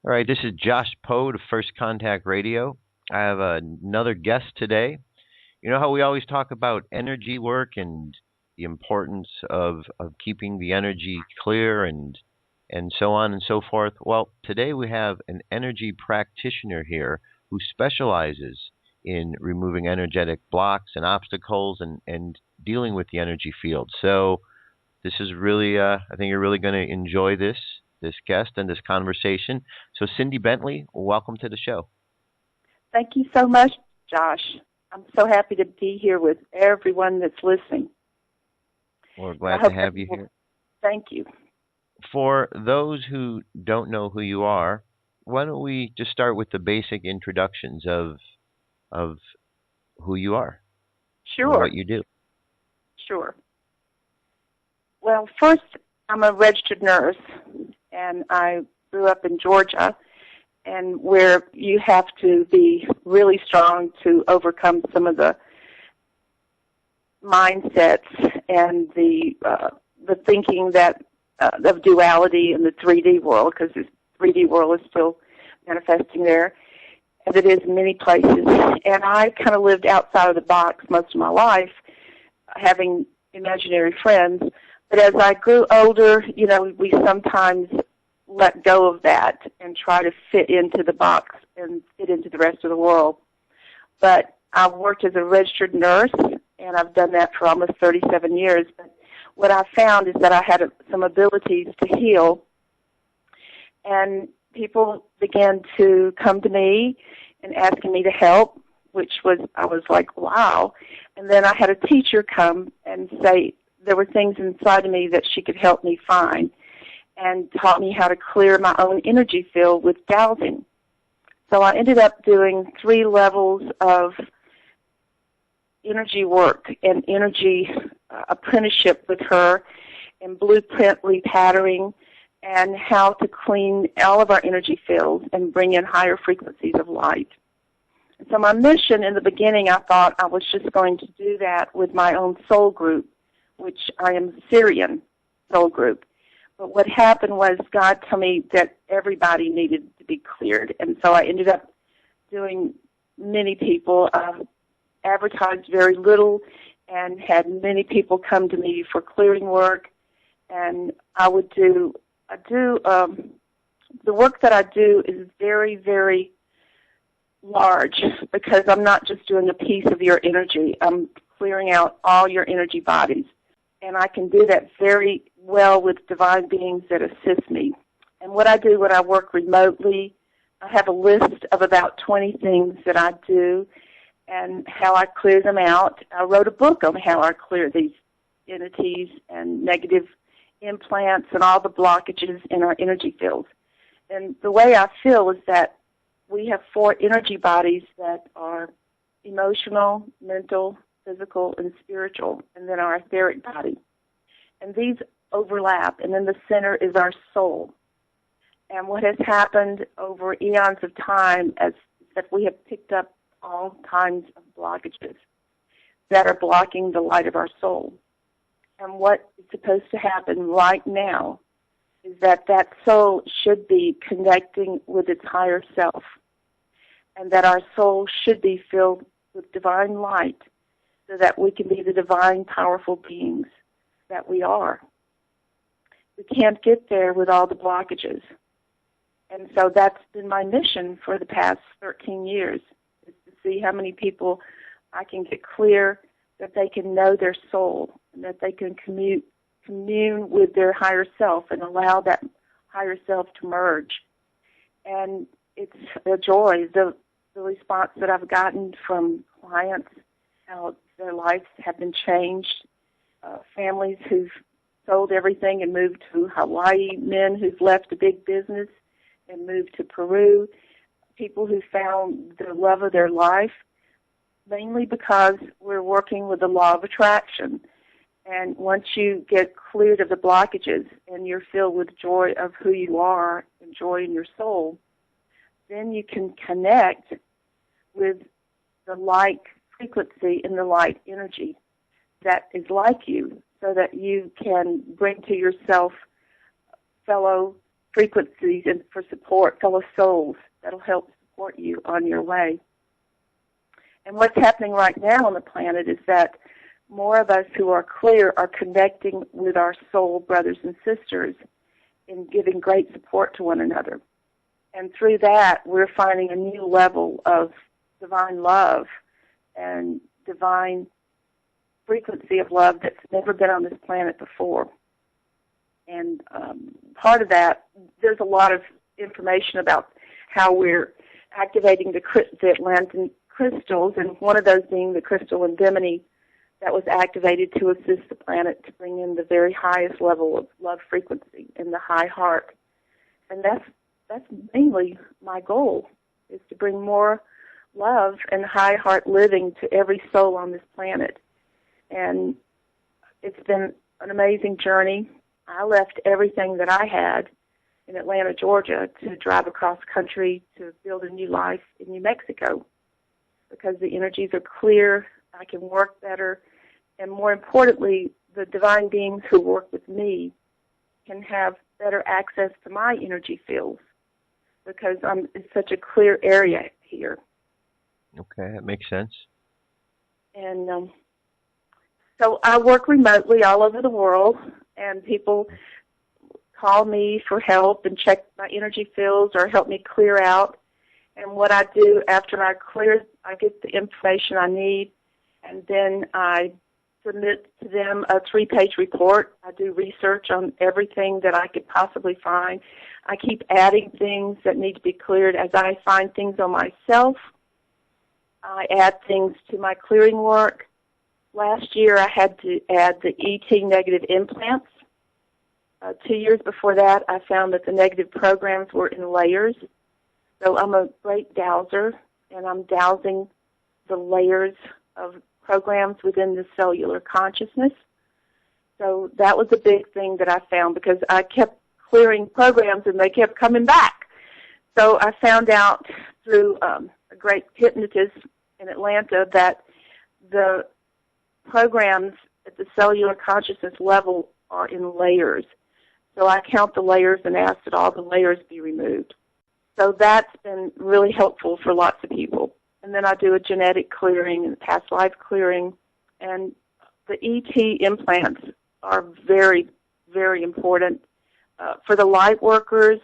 All right, this is Josh Poe of First Contact Radio. I have another guest today. You know how we always talk about energy work and the importance of keeping the energy clear and so on and so forth? Well, today we have an energy practitioner here who specializes in removing energetic blocks and obstacles and dealing with the energy field. So this is really, I think you're really going to enjoy this guest and this conversation. So Cindy Bentley, welcome to the show. Thank you so much, Josh. I'm so happy to be here with everyone that's listening. We're glad to have you here. Thank you. For those who don't know who you are, why don't we just start with the basic introductions of who you are? Sure. And what you do. Sure. Well, first, I'm a registered nurse, and I grew up in Georgia, and where you have to be really strong to overcome some of the mindsets and the thinking that of duality in the 3D world, because the 3D world is still manifesting there, as it is in many places. And I kind of lived outside of the box most of my life, having imaginary friends. But as I grew older, we sometimes let go of that and try to fit into the box and fit into the rest of the world. But I worked as a registered nurse, and I've done that for almost 37 years. But what I found is that I had some abilities to heal, and people began to come to me and asking me to help, I was like, wow. And then I had a teacher come and say, there were things inside of me that she could help me find, and taught me how to clear my own energy field with dowsing. So I ended up doing 3 levels of energy work and energy apprenticeship with her, and blueprint repatterning, and how to clean all of our energy fields and bring in higher frequencies of light. So my mission in the beginning, I thought I was just going to do that with my own soul group, which I am Syrian soul group. But what happened was God told me that everybody needed to be cleared. And so I ended up doing many people, advertised very little, and had many people come to me for clearing work. And the work that I do is very, very large, because I'm not just doing a piece of your energy. I'm clearing out all your energy bodies. And I can do that very well with divine beings that assist me. And what I do when I work remotely, I have a list of about 20 things that I do and how I clear them out. I wrote a book on how I clear these entities and negative implants and all the blockages in our energy fields. And the way I feel is that we have 4 energy bodies that are emotional, mental, physical, and spiritual, and then our etheric body. And these overlap, and then the center is our soul. And what has happened over eons of time is that we have picked up all kinds of blockages that are blocking the light of our soul. And what is supposed to happen right now is that soul should be connecting with its higher self, and that our soul should be filled with divine light, so that we can be the divine, powerful beings that we are. We can't get there with all the blockages. And so that's been my mission for the past 13 years, is to see how many people I can get clear, that they can know their soul, and that they can commune with their higher self and allow that higher self to merge. And it's a joy, the response that I've gotten from clients, how their lives have been changed, families who've sold everything and moved to Hawaii, men who've left a big business and moved to Peru, people who found the love of their life, mainly because we're working with the law of attraction. And once you get cleared of the blockages and you're filled with joy of who you are and joy in your soul, then you can connect with the light frequency and the light energy that is like you, so that you can bring to yourself fellow frequencies and for support, fellow souls that'll help support you on your way. And what's happening right now on the planet is that more of us who are clear are connecting with our soul brothers and sisters in giving great support to one another. And through that, we're finding a new level of divine love and divine frequency of love that's never been on this planet before. And part of that, there's a lot of information about how we're activating the Atlantean crystals, and one of those being the crystal Indemnity that was activated to assist the planet to bring in the very highest level of love frequency in the high heart. And that's mainly my goal, is to bring more love and high heart living to every soul on this planet. And it's been an amazing journey. I left everything that I had in Atlanta, Georgia, to drive across country to build a new life in New Mexico, because the energies are clear, I can work better, and more importantly, the divine beings who work with me can have better access to my energy fields, because it's such a clear area here. Okay, that makes sense. And so I work remotely all over the world, and people call me for help and check my energy fields or help me clear out. And what I do after I clear, I get the information I need, and then I submit to them a 3-page report. I do research on everything that I could possibly find. I keep adding things that need to be cleared as I find things on myself. I add things to my clearing work. Last year I had to add the ET negative implants. 2 years before that, I found that the negative programs were in layers. So I'm a great dowser, and I'm dowsing the layers of programs within the cellular consciousness. So that was a big thing that I found, because I kept clearing programs and they kept coming back. So I found out through a great hypnotist in Atlanta that the programs at the cellular consciousness level are in layers. So I count the layers and ask that all the layers be removed. So that's been really helpful for lots of people. And then I do a genetic clearing and past life clearing. And the ET implants are very, very important for the light workers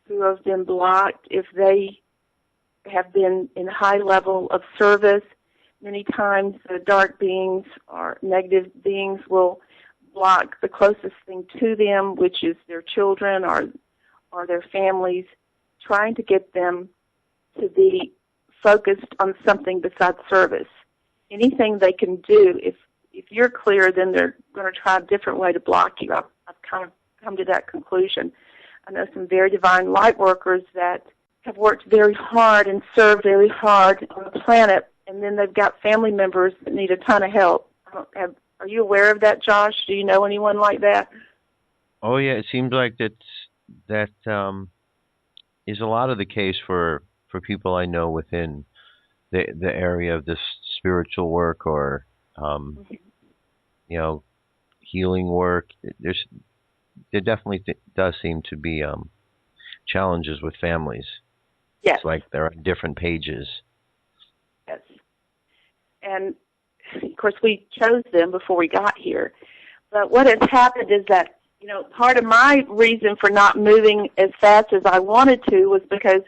who have been blocked. If they have been in high level of service, many times the dark beings or negative beings will block the closest thing to them, which is their children or their families, trying to get them to be focused on something besides service. Anything they can do, if you're clear, then they're going to try a different way to block you. I've kind of come to that conclusion. I know some very divine light workers that have worked very hard and served very hard on the planet, and then they've got family members that need a ton of help. Are you aware of that, Josh? Do you know anyone like that? Oh, yeah, it seems like that is a lot of the case for people I know within the area of this spiritual work or healing work. There definitely does seem to be challenges with families. Yes. It's like they're on different pages. Yes. And, of course, we chose them before we got here. But what has happened is that, part of my reason for not moving as fast as I wanted to was because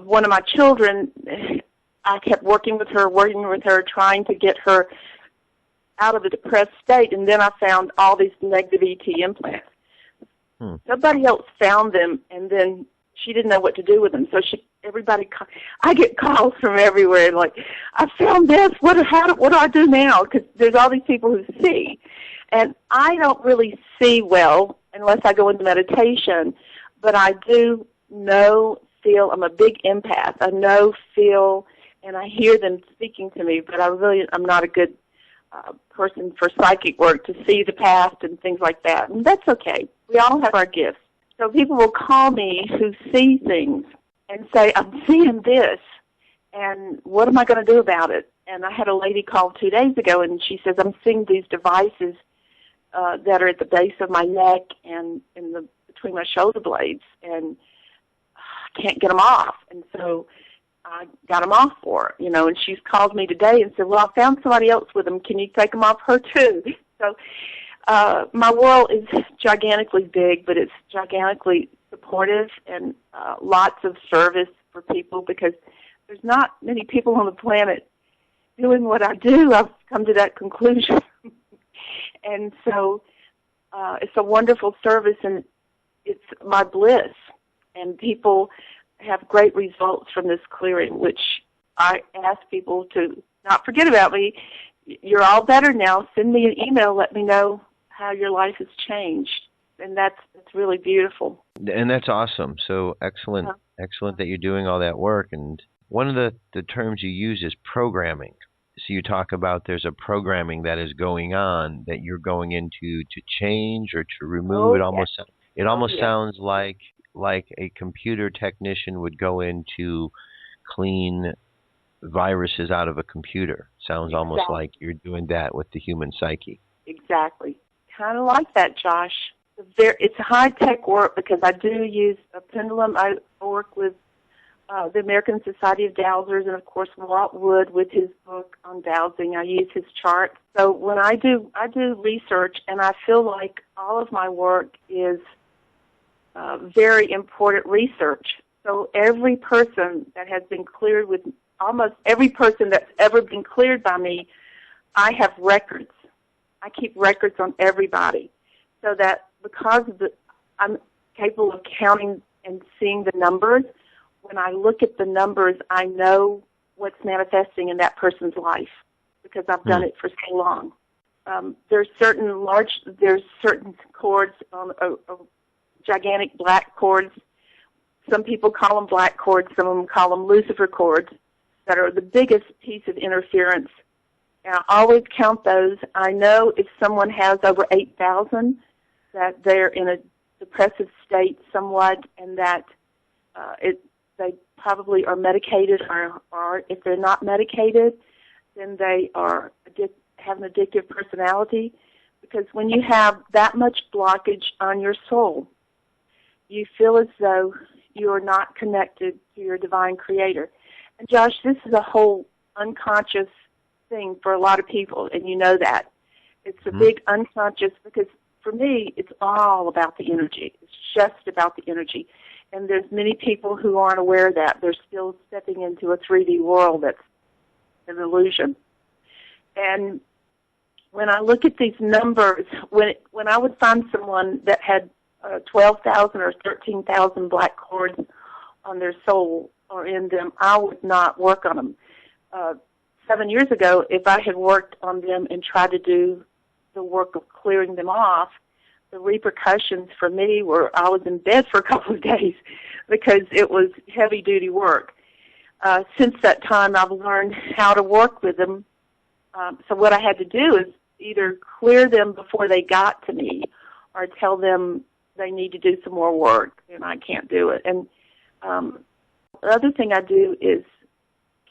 one of my children, I kept working with her, trying to get her out of a depressed state, and then I found all these negative ET implants. Somebody else found them, and then she didn't know what to do with them. So I get calls from everywhere, like, I found this. What do I do now? Because there's all these people who see. And I don't really see well unless I go into meditation, but I do feel, I'm a big empath. I know, feel, and I hear them speaking to me, but I'm not a good person for psychic work to see the past and things like that. And that's okay. We all have our gifts. So people will call me who see things and say, I'm seeing this, and what am I going to do about it? And I had a lady call 2 days ago, and she says, I'm seeing these devices that are at the base of my neck and between my shoulder blades, and I can't get them off. And so I got them off for her, and she's called me today and said, well, I found somebody else with them. Can you take them off her too? So my world is gigantically big, but it's gigantically supportive and lots of service for people, because there's not many people on the planet doing what I do. I've come to that conclusion. And so it's a wonderful service, and it's my bliss. And people have great results from this clearing, which I ask people to not forget about me. You're all better now. Send me an email. Let me know how your life has changed. And that's really beautiful. And that's awesome. So excellent that you're doing all that work. And one of the terms you use is programming. So you talk about there's a programming that is going on that you're going into to change or to remove. It almost sounds like a computer technician would go in to clean viruses out of a computer. Sounds almost like you're doing that with the human psyche. Exactly. Kind of like that, Josh. It's high-tech work, because I do use a pendulum. I work with the American Society of Dowsers, and, of course, Walt Wood with his book on dowsing. I use his chart. So when I do research, and I feel like all of my work is very important research. So every person that has been cleared with, almost every person that's ever been cleared by me, I have records. I keep records on everybody, so that because I'm capable of counting and seeing the numbers, when I look at the numbers, I know what's manifesting in that person's life, because I've done it for so long. There's certain chords, gigantic black chords. Some people call them black chords. Some of them call them Lucifer chords, that are the biggest piece of interference. And I always count those. I know if someone has over 8,000, that they're in a depressive state somewhat, and that they probably are medicated, or if they're not medicated, then they have an addictive personality. Because when you have that much blockage on your soul, you feel as though you are not connected to your divine creator. And Josh, this is a whole unconscious thing for a lot of people, and you know that. It's a big unconscious, because for me, it's all about the energy. It's just about the energy. And there's many people who aren't aware of that. They're still stepping into a 3D world that's an illusion. And when I look at these numbers, when I would find someone that had 12,000 or 13,000 black cords on their soul or in them, I would not work on them. 7 years ago, if I had worked on them and tried to do the work of clearing them off, the repercussions for me were I was in bed for a couple of days, because it was heavy-duty work. Since that time, I've learned how to work with them. So what I had to do is either clear them before they got to me, or tell them they need to do some more work, and I can't do it. And the other thing I do is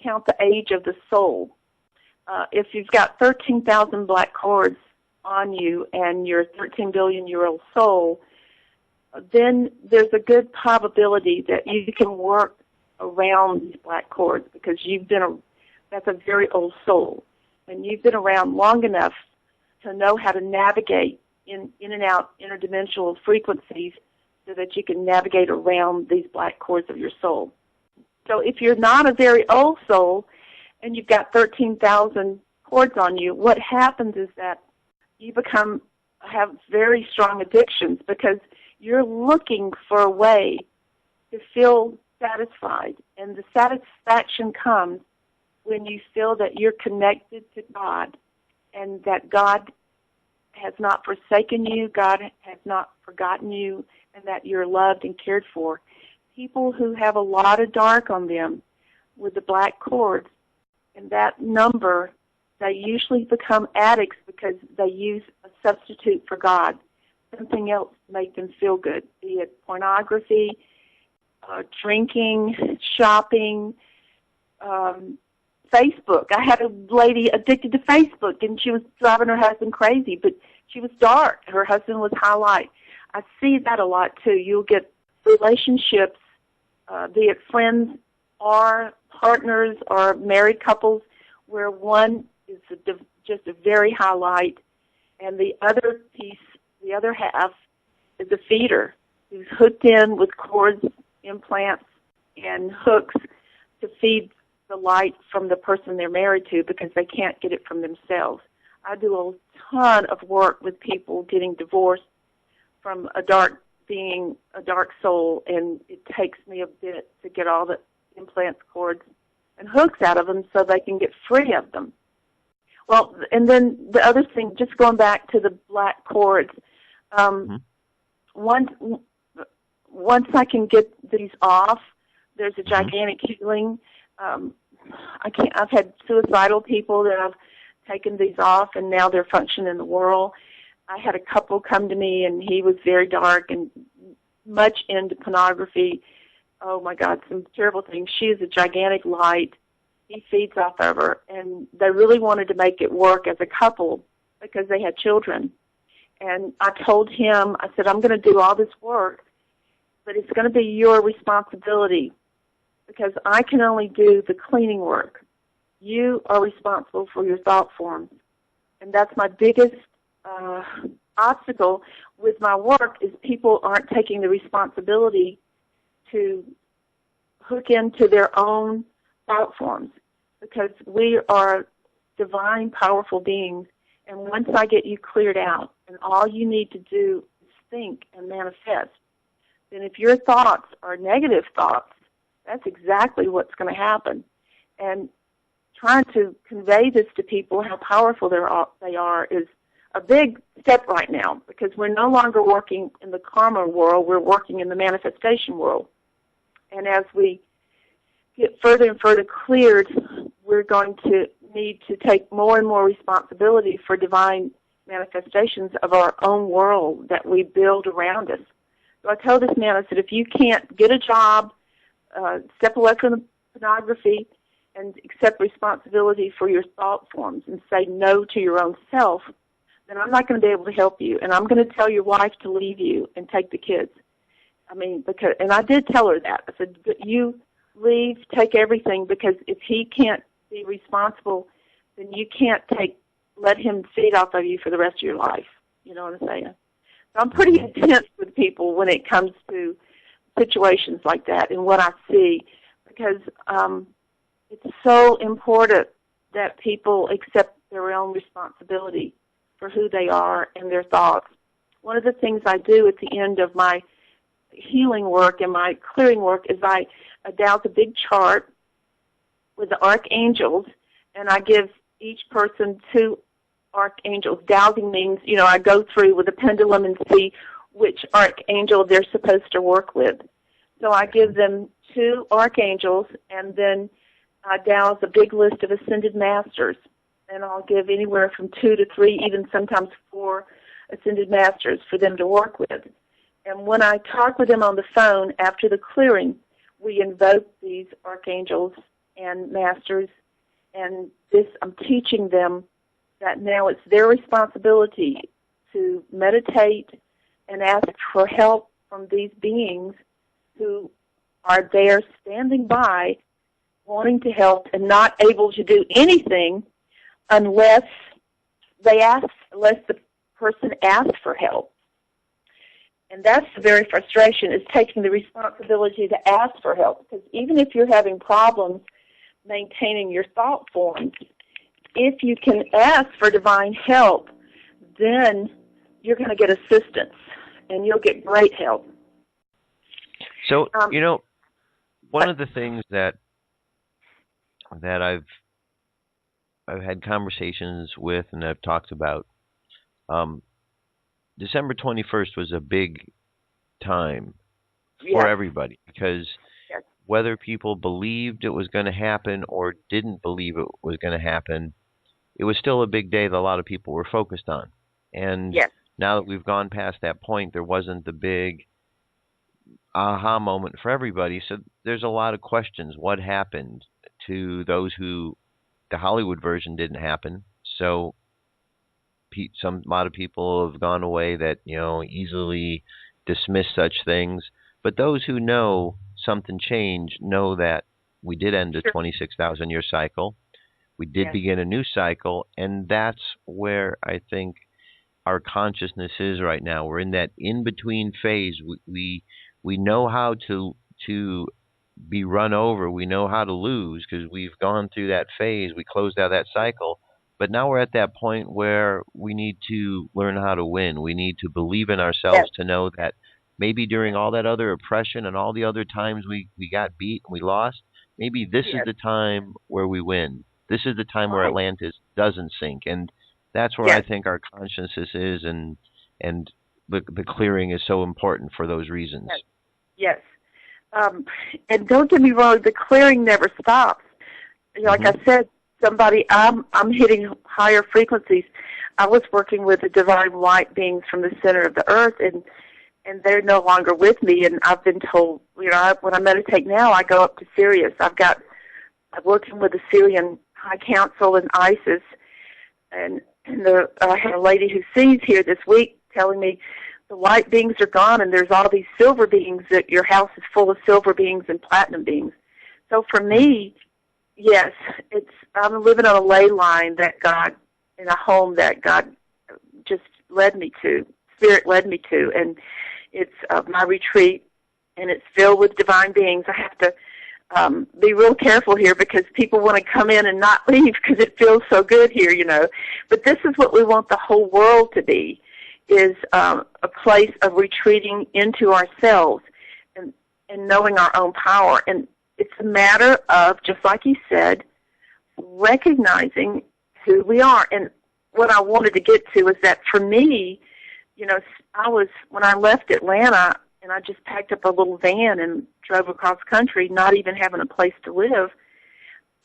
count the age of the soul. If you've got 13,000 black cords on you and your 13 billion-year-old soul, then there's a good probability that you can work around these black cords, because that's a very old soul, and you've been around long enough to know how to navigate in and out interdimensional frequencies, so that you can navigate around these black cords of your soul. So if you're not a very old soul and you've got 13,000 cords on you, what happens is that you have very strong addictions, because you're looking for a way to feel satisfied. And the satisfaction comes when you feel that you're connected to God, and that God has not forsaken you, God has not forgotten you, and that you're loved and cared for. People who have a lot of dark on them with the black cords, and that number, they usually become addicts because they use a substitute for God, something else to make them feel good, be it pornography, drinking, shopping, Facebook. I had a lady addicted to Facebook, and she was driving her husband crazy, but she was dark. Her husband was highlight. I see that a lot too. You'll get relationships, be it friends or partners or married couples, where one is just a very high light, and the other piece, the other half, is a feeder who's hooked in with cords, implants, and hooks to feed the light from the person they're married to because they can't get it from themselves. I do a ton of work with people getting divorced from a dark being, a dark soul, and it takes me a bit to get all the implants, cords, and hooks out of them so they can get free of them. Well, and then the other thing, just going back to the black cords, once I can get these off, there's a gigantic healing. I've had suicidal people that I've taken these off, and now they're functioning in the world. I had a couple come to me, and he was very dark and much into pornography. Oh, my God, some terrible things. She is a gigantic light. He feeds off of her, and they really wanted to make it work as a couple because they had children. And I told him, I said, I'm going to do all this work, but it's going to be your responsibility because I can only do the cleaning work. You are responsible for your thought forms. And that's my biggest obstacle with my work is people aren't taking the responsibility to hook into their own thought forms because we are divine, powerful beings. And once I get you cleared out and all you need to do is think and manifest, then if your thoughts are negative thoughts, that's exactly what's going to happen. And trying to convey this to people, how powerful they are, is a big step right now because we're no longer working in the karma world, we're working in the manifestation world. And as we get further and further cleared, we're going to need to take more and more responsibility for divine manifestations of our own world that we build around us. So I told this man, I said, if you can't get a job, step away from the pornography, and accept responsibility for your thought forms and say no to your own self, then I'm not going to be able to help you. And I'm going to tell your wife to leave you and take the kids. I mean, and I did tell her that. I said, you leave, take everything, because if he can't be responsible, then you can't let him feed off of you for the rest of your life. You know what I'm saying? So I'm pretty intense with people when it comes to situations like that and what I see, because it's so important that people accept their own responsibility for who they are and their thoughts. One of the things I do at the end of my healing work and my clearing work is I douse a big chart with the archangels, and I give each person 2 archangels. Dowsing means, I go through with a pendulum and see which archangel they're supposed to work with. So I give them 2 archangels, and then I douse a big list of ascended masters, and I'll give anywhere from 2 to 3, even sometimes 4 ascended masters for them to work with. And when I talk with them on the phone after the clearing, we invoke these archangels and masters, and I'm teaching them that now it's their responsibility to meditate and ask for help from these beings who are there standing by, wanting to help and not able to do anything unless the person asks for help. And that's the very frustration, is taking the responsibility to ask for help. Because even if you're having problems maintaining your thought forms, if you can ask for divine help, then you're going to get assistance, and you'll get great help. So, one of the things that I've had conversations with and I've talked about, December 21st was a big time for everybody because whether people believed it was going to happen or didn't believe it was going to happen, it was still a big day that a lot of people were focused on. And now that we've gone past that point, there wasn't the big aha moment for everybody. So there's a lot of questions. What happened to those who the Hollywood version didn't happen? So a lot of people have gone away that, easily dismiss such things. But those who know something changed know that we did end a 26,000-year cycle. We did begin a new cycle, and that's where I think our consciousness is right now. We're in that in-between phase. We know how to be run over. We know how to lose because we've gone through that phase. We closed out that cycle. But now we're at that point where we need to learn how to win. We need to believe in ourselves to know that maybe during all that other oppression and all the other times we got beat and we lost, maybe this is the time where we win. This is the time where Atlantis doesn't sink. And that's where I think our consciousness is, and the clearing is so important for those reasons. Yes. And don't get me wrong, the clearing never stops. Like I said, I'm hitting higher frequencies. I was working with the divine light beings from the center of the earth, and they're no longer with me. And I've been told, when I meditate now, I go up to Sirius. I'm working with the Syrian High Council and ISIS, and I had a lady who sees here this week telling me the light beings are gone, and there's all these silver beings, that your house is full of silver beings and platinum beings. So for me, yes, I'm living on a ley line that God, in a home that God just led me to, Spirit led me to, and it's my retreat, and it's filled with divine beings. I have to be real careful here because people want to come in and not leave because it feels so good here, But this is what we want the whole world to be, is a place of retreating into ourselves and knowing our own power. And it's a matter of, just like you said, recognizing who we are. And what I wanted to get to is that for me, when I left Atlanta and I just packed up a little van and drove across country, not even having a place to live,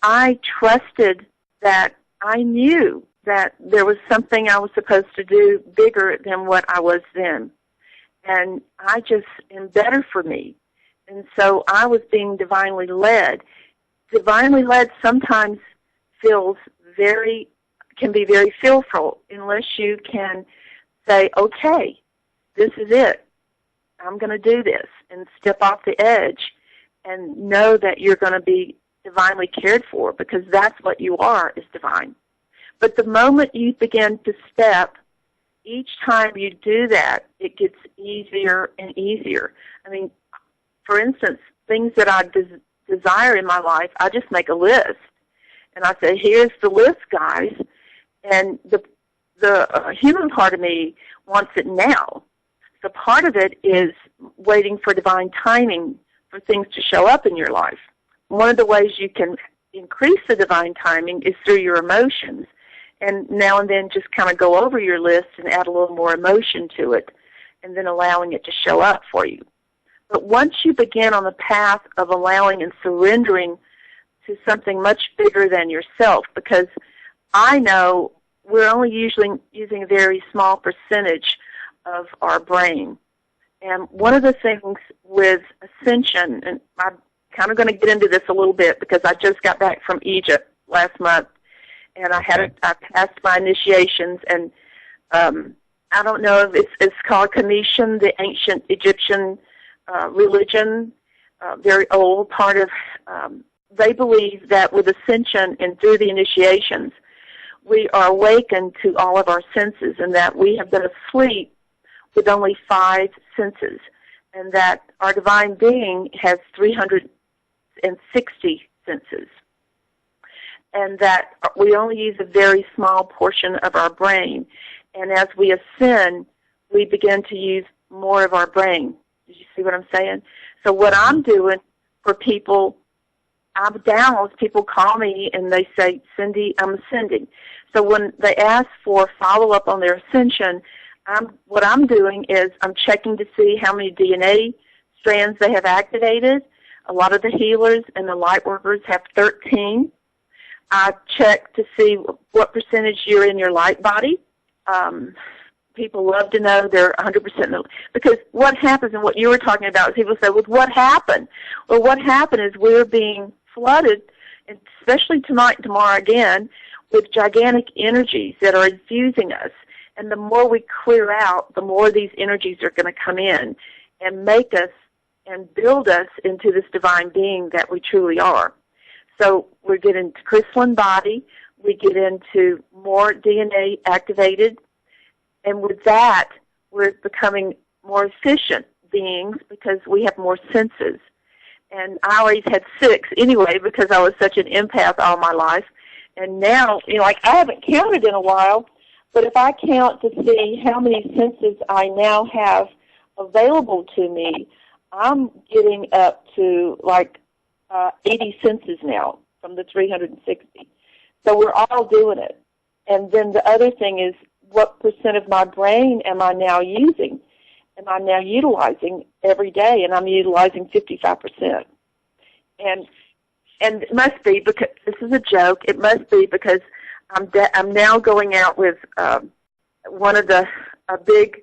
I trusted that I knew that there was something I was supposed to do bigger than what I was then. And I just am better for me. And so I was being divinely led. Divinely led sometimes can be very fearful unless you can say, okay, this is it. I'm going to do this, and step off the edge and know that you're going to be divinely cared for, because that's what you are, is divine. But the moment you begin to step, each time you do that, it gets easier and easier. I mean, for instance, things that I desire in my life, I just make a list. And I say, here's the list, guys. And the human part of me wants it now. So part of it is waiting for divine timing for things to show up in your life. One of the ways you can increase the divine timing is through your emotions. And now and then just kind of go over your list and add a little more emotion to it, and then allowing it to show up for you. But once you begin on the path of allowing and surrendering to something much bigger than yourself, because I know we're only usually using a very small percentage of our brain. And one of the things with ascension, and I'm kind of going to get into this a little bit because I just got back from Egypt last month, and I passed my initiations, and I don't know if it's called Kamisham, the ancient Egyptian religion, very old part of, they believe that with ascension and through the initiations, we are awakened to all of our senses, and that we have been asleep with only 5 senses, and that our divine being has 360 senses, and that we only use a very small portion of our brain. And as we ascend, we begin to use more of our brain. Did you see what I'm saying? So what I'm doing for people, I'm down. People call me and they say, Cindy, I'm ascending. So when they ask for follow-up on their ascension, what I'm doing is I'm checking to see how many DNA strands they have activated. A lot of the healers and the light workers have 13. I check to see what percentage you're in your light body. People love to know they're 100%. Because what happens, and what you were talking about, is people say, well, what happened? Well, what happened is we're being flooded, especially tonight and tomorrow again, with gigantic energies that are infusing us. And the more we clear out, the more these energies are going to come in and make us and build us into this divine being that we truly are. So we get into crystalline body, we get into more DNA activated, and with that, we're becoming more efficient beings because we have more senses. And I always had 6 anyway because I was such an empath all my life. And now, like I haven't counted in a while, but if I count to see how many senses I now have available to me, I'm getting up to like 80 senses now from the 360. So we're all doing it. And then the other thing is, what percent of my brain am I now using? Am I now utilizing every day? And I'm utilizing 55%. And it must be because this is a joke. It must be because I'm now going out with one of the big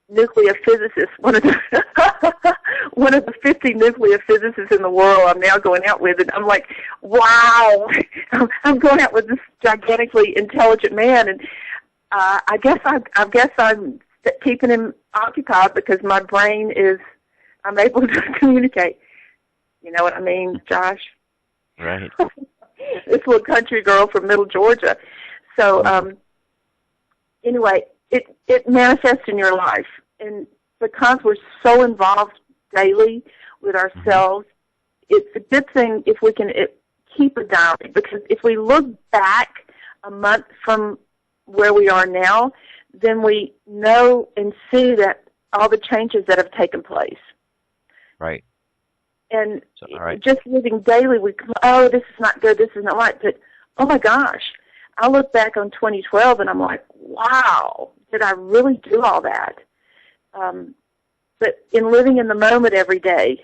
nuclear physicists, one of the 50 nuclear physicists in the world. I'm now going out with, and I'm like, wow! I'm going out with this gigantically intelligent man, and I guess I'm keeping him occupied because my brain is. I'm able to communicate. You know what I mean, Josh? Right. This little country girl from Middle Georgia. So anyway, it manifests in your life, and because we're so involved daily with ourselves, it's a good thing if we can keep a diary, because if we look back a month from where we are now, then we know and see that all the changes that have taken place. Right. And just living daily, we come, oh, this is not good, this is not right. But, oh, my gosh, I look back on 2012, and I'm like, wow, did I really do all that? But in living in the moment every day,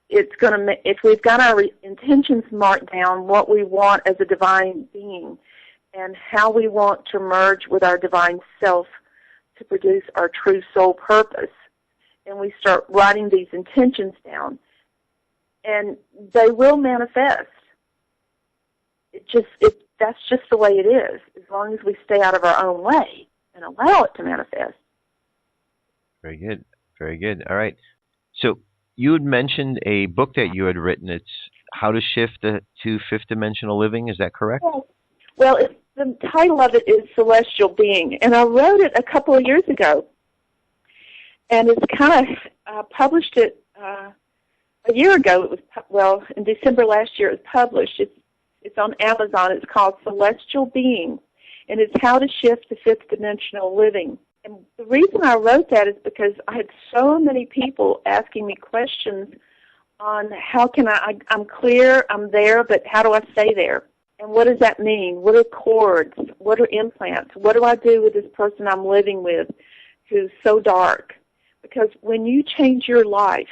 it's going to, if we've got our intentions marked down, what we want as a divine being, and how we want to merge with our divine self to produce our true soul purpose, and we start writing these intentions down, and they will manifest. That's just the way it is, as long as we stay out of our own way and allow it to manifest. Very good. Very good. All right. So you had mentioned a book that you had written. It's How to Shift to Fifth Dimensional Living. Is that correct? Well, the title of it is Celestial Being, and I wrote it a couple of years ago, and it's kind of published it a year ago. It was in December last year. It was published. It's on Amazon. It's called Celestial Being, and it's How to Shift to Fifth Dimensional Living. And the reason I wrote that is because I had so many people asking me questions on how can I'm clear, I'm there, but how do I stay there? And what does that mean? What are cords? What are implants? What do I do with this person I'm living with who's so dark? Because when you change your life,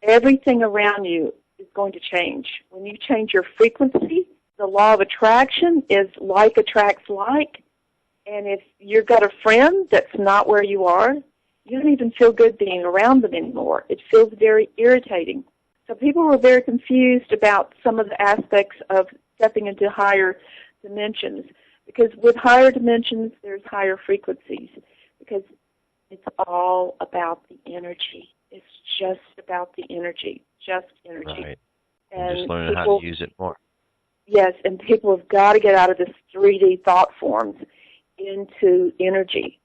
everything around you is going to change. When you change your frequency, the law of attraction is like attracts like. And if you've got a friend that's not where you are, you don't even feel good being around them anymore. It feels very irritating. So people were very confused about some of the aspects of stepping into higher dimensions. Because with higher dimensions, there's higher frequencies. Because it's all about the energy. It's just about the energy. Just energy. Right. And just learning how to use it more. Yes, and people have got to get out of this 3D thought forms into energy.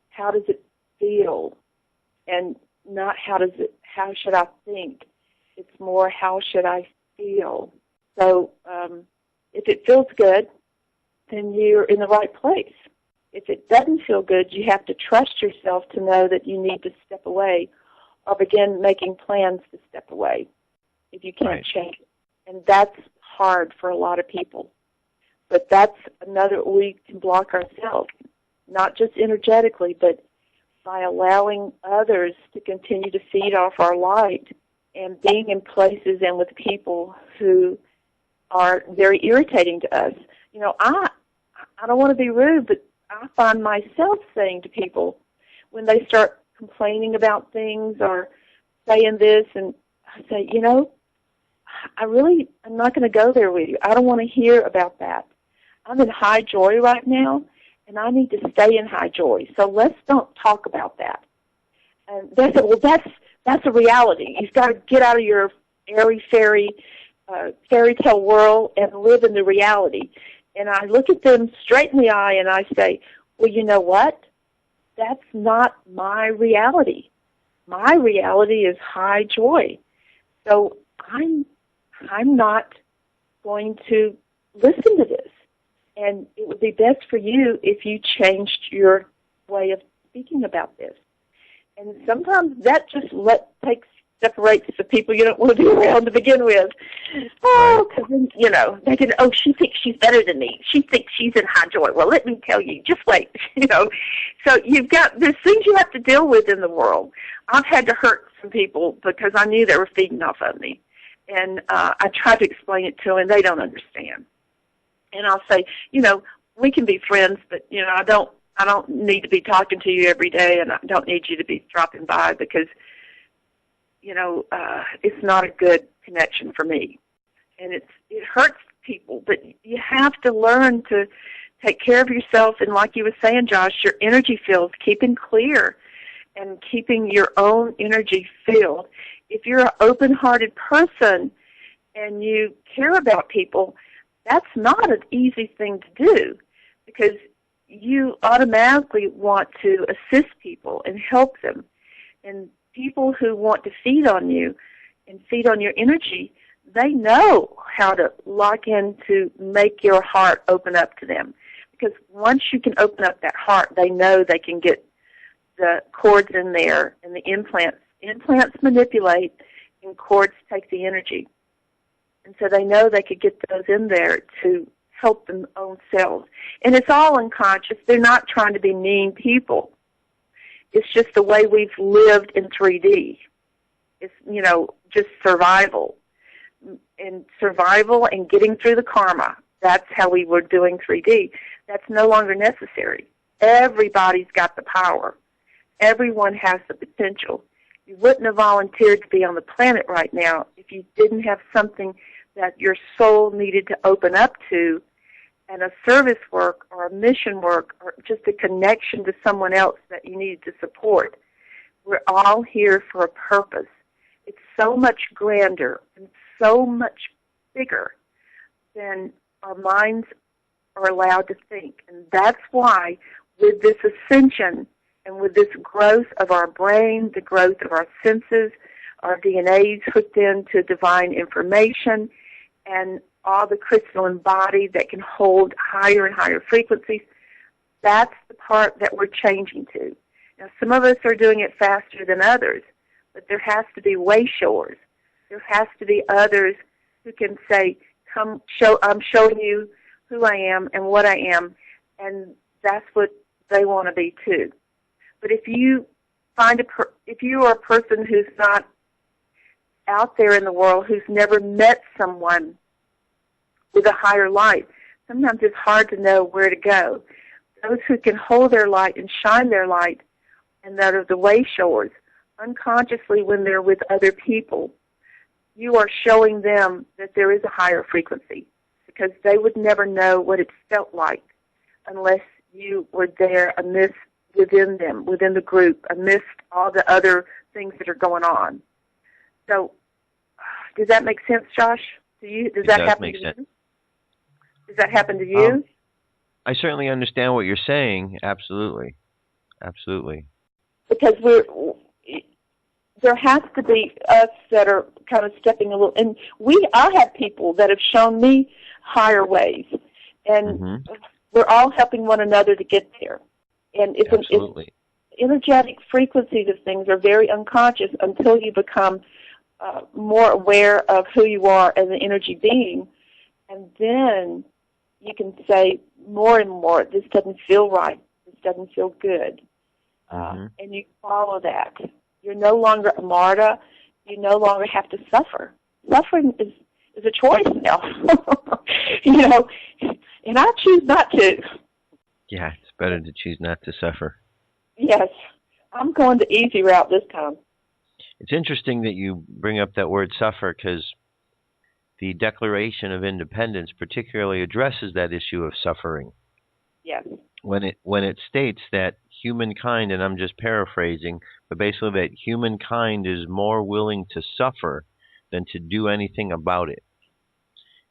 How does it feel? And not how should I think? It's more how should I feel? So if it feels good, then you're in the right place. If it doesn't feel good, you have to trust yourself to know that you need to step away or begin making plans to step away if you can't change it. And that's hard for a lot of people. But that's another, we can block ourselves, not just energetically, but by allowing others to continue to feed off our light and being in places and with people who are very irritating to us. You know, I don't want to be rude, but I find myself saying to people when they start complaining about things or saying this, and I say, you know, I'm not going to go there with you. I don't want to hear about that. I'm in high joy right now, and I need to stay in high joy. So let's don't talk about that. And they said, well, that's a reality. You've got to get out of your airy fairy tale world and live in the reality. And I look at them straight in the eye and I say, well, you know what? That's not my reality. My reality is high joy. So I'm not going to listen to this. And it would be best for you if you changed your way of speaking about this. And sometimes that just separates the people you don't want to be around to begin with. Oh, because then, they can, she thinks she's better than me. She thinks she's in high joy. Well, let me tell you, just wait, So there's things you have to deal with in the world. I've had to hurt some people because I knew they were feeding off of me. And I tried to explain it to them, and they don't understand. And I'll say, we can be friends, but, I don't need to be talking to you every day, and I don't need you to be dropping by because, it's not a good connection for me. And it hurts people, but you have to learn to take care of yourself. And like you were saying, Josh, your energy fields, keeping clear and keeping your own energy filled. If you're an open-hearted person and you care about people, that's not an easy thing to do because you automatically want to assist people and help them. And people who want to feed on you and feed on your energy, they know how to lock in to make your heart open up to them. Because once you can open up that heart, they know they can get the cords in there and the implants. Implants manipulate and cords take the energy. And so they know they could get those in there to help them own selves. And it's all unconscious. They're not trying to be mean people. It's just the way we've lived in 3D. It's, just survival. And survival and getting through the karma. That's how we were doing 3D. That's no longer necessary. Everybody's got the power. Everyone has the potential. You wouldn't have volunteered to be on the planet right now if you didn't have something that your soul needed to open up to, and a service work or a mission work or just a connection to someone else that you needed to support. We're all here for a purpose. It's so much grander and so much bigger than our minds are allowed to think. And that's why with this ascension and with this growth of our brain, the growth of our senses, our DNA's hooked into divine information, and all the crystalline body that can hold higher and higher frequencies, that's the part that we're changing to. Now, some of us are doing it faster than others, but there has to be way-showers. There has to be others who can say, "Come, I'm showing you who I am and what I am," and that's what they want to be too. But if you if you are a person who's not out there in the world, who's never met someone with a higher light, sometimes it's hard to know where to go. Those who can hold their light and shine their light, and that are the way-showers, unconsciously when they're with other people, you are showing them that there is a higher frequency, because they would never know what it felt like unless you were there within them, within the group, amidst all the other things that are going on. So, does that make sense, Josh? To you? Does that happen to you? Does that happen to you? I certainly understand what you're saying. Absolutely. Absolutely. Because there has to be us that are kind of stepping a little, and I have people that have shown me higher ways, and we're all helping one another to get there. And it's energetic frequencies of things are very unconscious until you become more aware of who you are as an energy being, and then you can say more and more, this doesn't feel right, this doesn't feel good, and you follow that. You're no longer a martyr. You no longer have to suffer. Suffering is a choice now, and I choose not to. Yeah, it's better to choose not to suffer. Yes, I'm going the easy route this time. It's interesting that you bring up that word suffer, because the Declaration of Independence particularly addresses that issue of suffering. Yes. when it states that humankind, and I'm just paraphrasing, but basically that humankind is more willing to suffer than to do anything about it.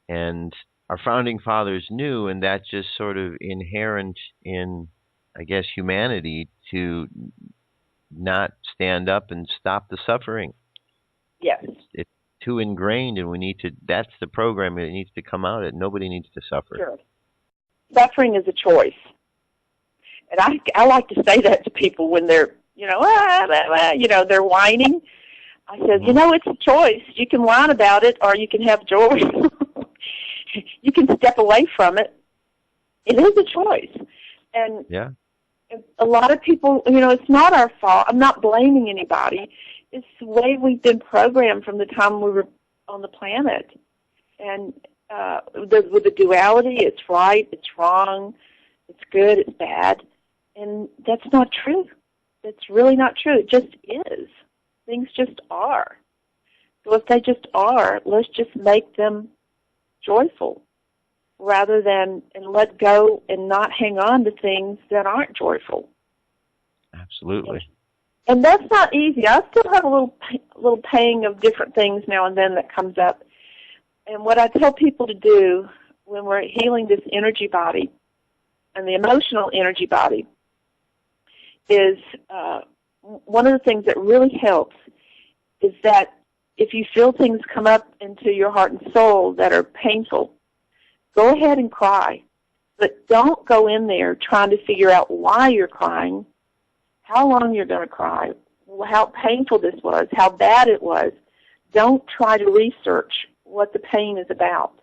And our founding fathers knew, and that's just sort of inherent in, I guess, humanity to not stand up and stop the suffering. Yes. It's too ingrained, and we need to. That's the program that needs to come out. Nobody needs to suffer. Sure. Suffering is a choice. And I like to say that to people when they're, they're whining. I said, it's a choice. You can whine about it or you can have joy. You can step away from it. It is a choice. And a lot of people, it's not our fault. I'm not blaming anybody. It's the way we've been programmed from the time we were on the planet. And with the duality, it's right, it's wrong, it's good, it's bad. And that's not true. It's really not true. It just is. Things just are. So if they just are, let's just make them joyful rather than and let go and not hang on to things that aren't joyful. Absolutely. And that's not easy. I still have a little pang of different things now and then that comes up. And what I tell people to do when we're healing this energy body and the emotional energy body is one of the things that really helps is that if you feel things come up into your heart and soul that are painful, go ahead and cry. But don't go in there trying to figure out why you're crying, how long you're going to cry, how painful this was, how bad it was. Don't try to research what the pain is about.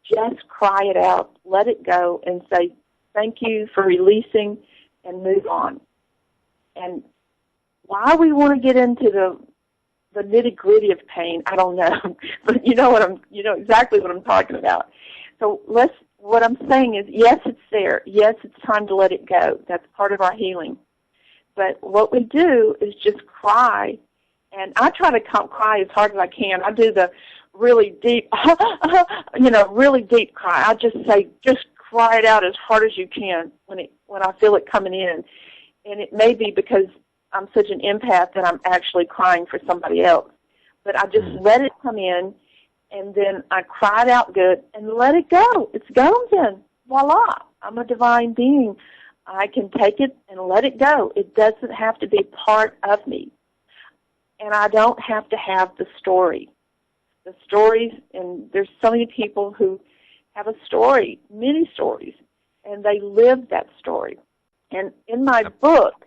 Just cry it out, let it go, and say, thank you for releasing, and move on. And why we want to get into the nitty-gritty of pain, I don't know. But you know exactly what I'm talking about. So what I'm saying is, yes, it's there. Yes, it's time to let it go. That's part of our healing. But what we do is just cry, and I try to cry as hard as I can. I do the really deep, really deep cry. I just say, just cry it out as hard as you can when I feel it coming in. And it may be because I'm such an empath that I'm actually crying for somebody else. But I just let it come in, and then I cry it out good and let it go. It's gone then. Voila. I'm a divine being. I can take it and let it go. It doesn't have to be part of me. And I don't have to have the story. The stories, and there's so many people who have a story, many stories, and they live that story. And in my book,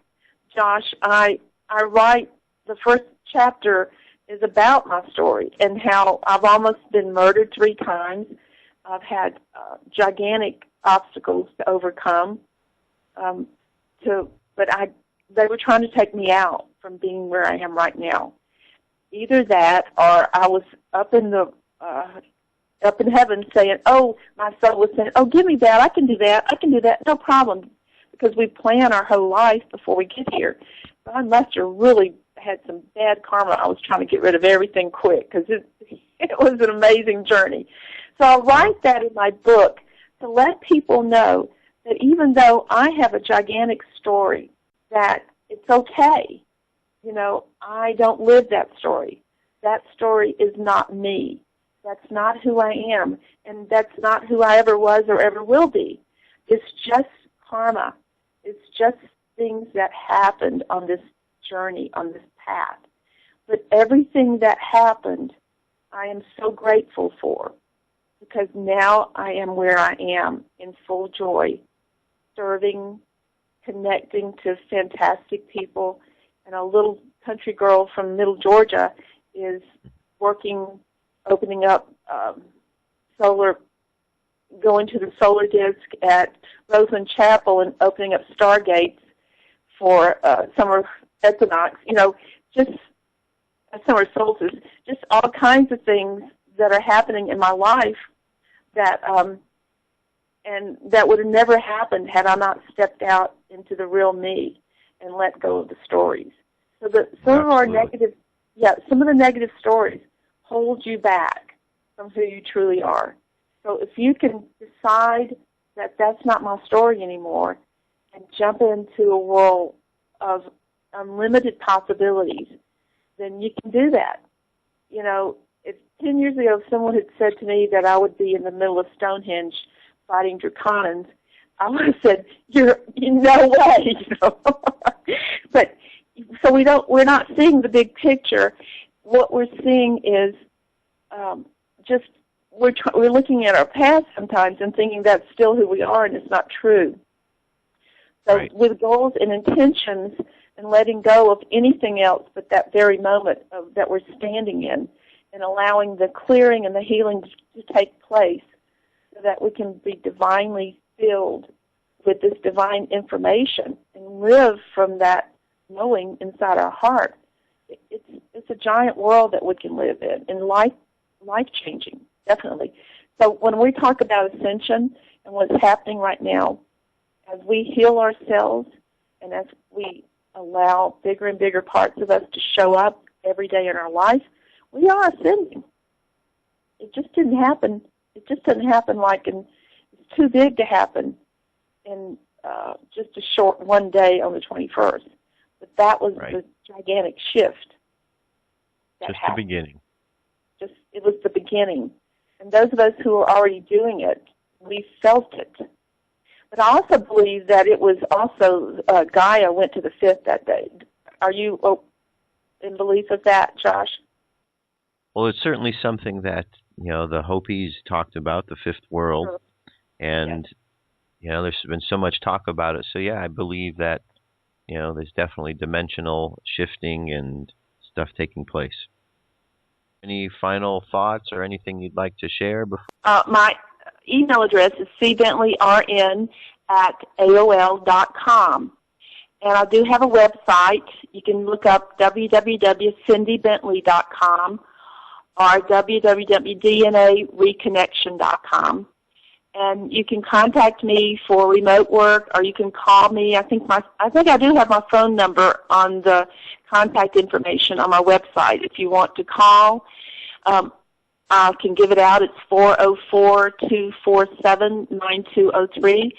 Josh, I write, the first chapter is about my story and how I've almost been murdered 3 times. I've had gigantic obstacles to overcome. They were trying to take me out from being where I am right now. Either that, or I was up in heaven saying, "Oh," my soul was saying, "Oh, give me that. I can do that. No problem." Because we plan our whole life before we get here. But I must have really had some bad karma. I was trying to get rid of everything quick because it was an amazing journey. So I'll write that in my book to let people know that even though I have a gigantic story, that it's okay. I don't live that story. That story is not me. That's not who I am, and that's not who I ever was or ever will be. It's just karma. It's just things that happened on this journey, on this path. But everything that happened, I am so grateful for, because now I am where I am in full joy, serving, connecting to fantastic people, and a little country girl from Middle Georgia is working, opening up solar, going to the solar disk at Roseland Chapel and opening up stargates for summer equinox, just summer solstice, just all kinds of things that are happening in my life that and that would have never happened had I not stepped out into the real me and let go of the stories. So that some of the negative stories hold you back from who you truly are. So if you can decide that that's not my story anymore, and jump into a world of unlimited possibilities, then you can do that. You know, if 10 years ago someone had said to me that I would be in the middle of Stonehenge fighting Draconans, I would have said, "You're no way," you know. But so we're not seeing the big picture. What we're seeing is just we're looking at our past sometimes and thinking that's still who we are, and it's not true. So right. With goals and intentions and letting go of anything else but that very moment that we're standing in, and allowing the clearing and the healing to take place so that we can be divinely filled with this divine information and live from that knowing inside our heart. It's a giant world that we can live in, and life-changing, definitely. So when we talk about ascension and what's happening right now, as we heal ourselves and as we allow bigger and bigger parts of us to show up every day in our life, we are ascending. It just didn't happen. It just didn't happen it's too big to happen in just a short one day on the 21st. But that was right. the gigantic shift. Just the beginning. It was the beginning. And those of us who are already doing it, we felt it. But I also believe that it was also Gaia went to the fifth that day. Are you in belief of that, Josh? Well, it's certainly something that, you know, the Hopis talked about, the fifth world, and, you know, there's been so much talk about it. So, yeah, I believe that, you know, there's definitely dimensional shifting and stuff taking place. Any final thoughts or anything you'd like to share before? My email address is cbentley@aol.com. And I do have a website. You can look up www.cindybentley.com or www.dnareconnection.com. And you can contact me for remote work, or you can call me. I think I do have my phone number on the contact information on my website. If you want to call, I can give it out. It's 404-247-9203.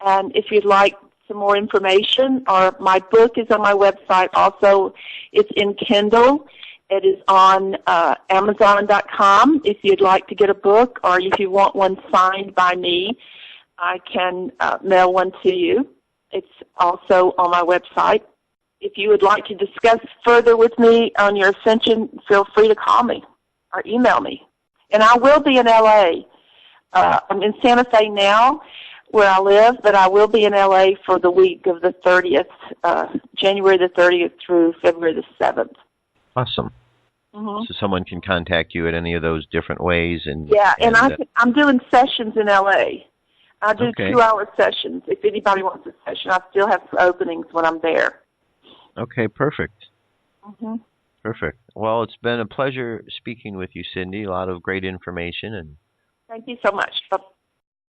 And if you'd like some more information, or my book is on my website also. It's in Kindle. It is on Amazon.com. If you'd like to get a book, or if you want one signed by me, I can mail one to you. It's also on my website. If you would like to discuss further with me on your ascension, feel free to call me or email me. And I will be in L.A. I'm in Santa Fe now, where I live, but I will be in L.A. for the week of the 30th, January the 30th through February the 7th. Awesome. Mm-hmm. So someone can contact you at any of those different ways. And I'm doing sessions in L.A. I do 2-hour sessions. If anybody wants a session, I still have openings when I'm there. Okay, perfect. Mm-hmm. Perfect. Well, it's been a pleasure speaking with you, Cindy. A lot of great information. And thank you so much.